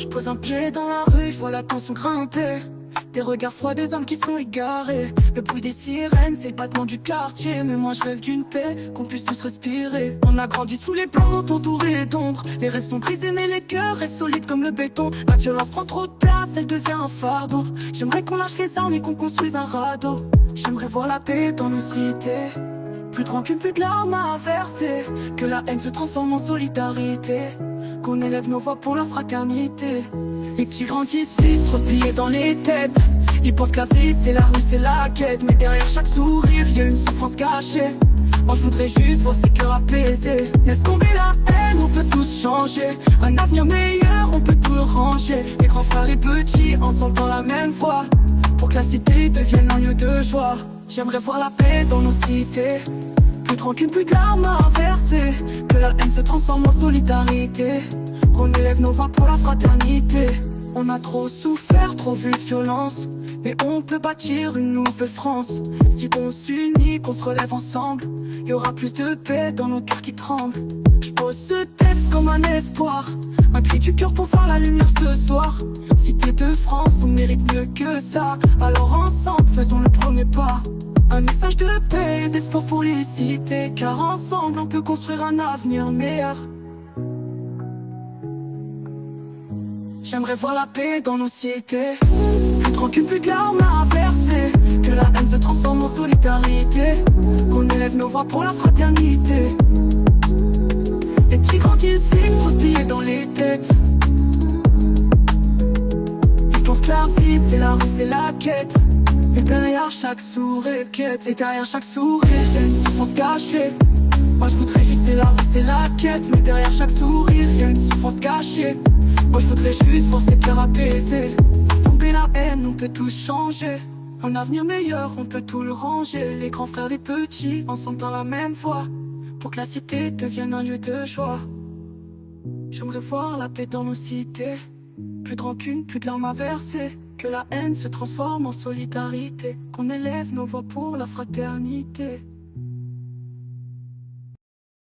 Je pose un pied dans la rue, je vois la tension grimper. Des regards froids des hommes qui sont égarés. Le bruit des sirènes, c'est le battement du quartier. Mais moi je rêve d'une paix, qu'on puisse tous respirer. On a grandi sous les plantes, entourés d'ombre. Les rêves sont brisés mais les cœurs restent solides comme le béton. La violence prend trop de place, elle devient un fardeau. J'aimerais qu'on lâche les armes et qu'on construise un radeau. J'aimerais voir la paix dans nos cités. Plus de rancune, plus de larmes à verser. Que la haine se transforme en solidarité. Qu'on élève nos voix pour la fraternité. Les petits grandissent vite, trop de billets dans les têtes. Ils pensent que la vie c'est la rue, c'est la quête. Mais derrière chaque sourire, y a une souffrance cachée. Moi je voudrais juste voir ces cœurs apaisés. Laisse tomber la haine, on peut tous changer. Un avenir meilleur, on peut tout le ranger. Les grands frères et petits, ensemble dans la même voie. Pour que la cité devienne un lieu de joie. J'aimerais voir la paix dans nos cités. Plus de rancune, plus de larmes à verser. Que la haine se transforme en solidarité. Qu'on élève nos voix pour la fraternité. On a trop souffert, trop vu de violence. Mais on peut bâtir une nouvelle France. Si on s'unit, qu'on se relève ensemble, y aura plus de paix dans nos cœurs qui tremblent. Je pose ce texte comme un espoir, un cri du cœur pour voir la lumière ce soir. Cité de France, on mérite mieux que ça. Alors ensemble, faisons le premier pas. Un message de paix et d'espoir pour les cités. Car ensemble, on peut construire un avenir meilleur. J'aimerais voir la paix dans nos cités. Plus de rancune, plus de larmes à verser. Que la haine se transforme en solidarité. Qu'on élève nos voix pour la fraternité. Les petits grandissent vite, trop de billets dans les têtes. Ils pensent que la vie c'est la rue, c'est la quête. Et derrière chaque sourire, et derrière chaque sourire, y a une souffrance cachée. Moi je voudrais juste c'est la rue, c'est la quête. Mais derrière chaque sourire, y a une souffrance cachée. Moi je voudrais juste voir ces cœurs apaisés. Laisse tomber la haine, on peut tout changer. Un avenir meilleur, on peut tout le ranger. Les grands frères, les petits, ensemble dans la même voie. Pour que la cité devienne un lieu de joie. J'aimerais voir la paix dans nos cités. Plus de rancune, plus de larmes à verser. Que la haine se transforme en solidarité. Qu'on élève nos voix pour la fraternité.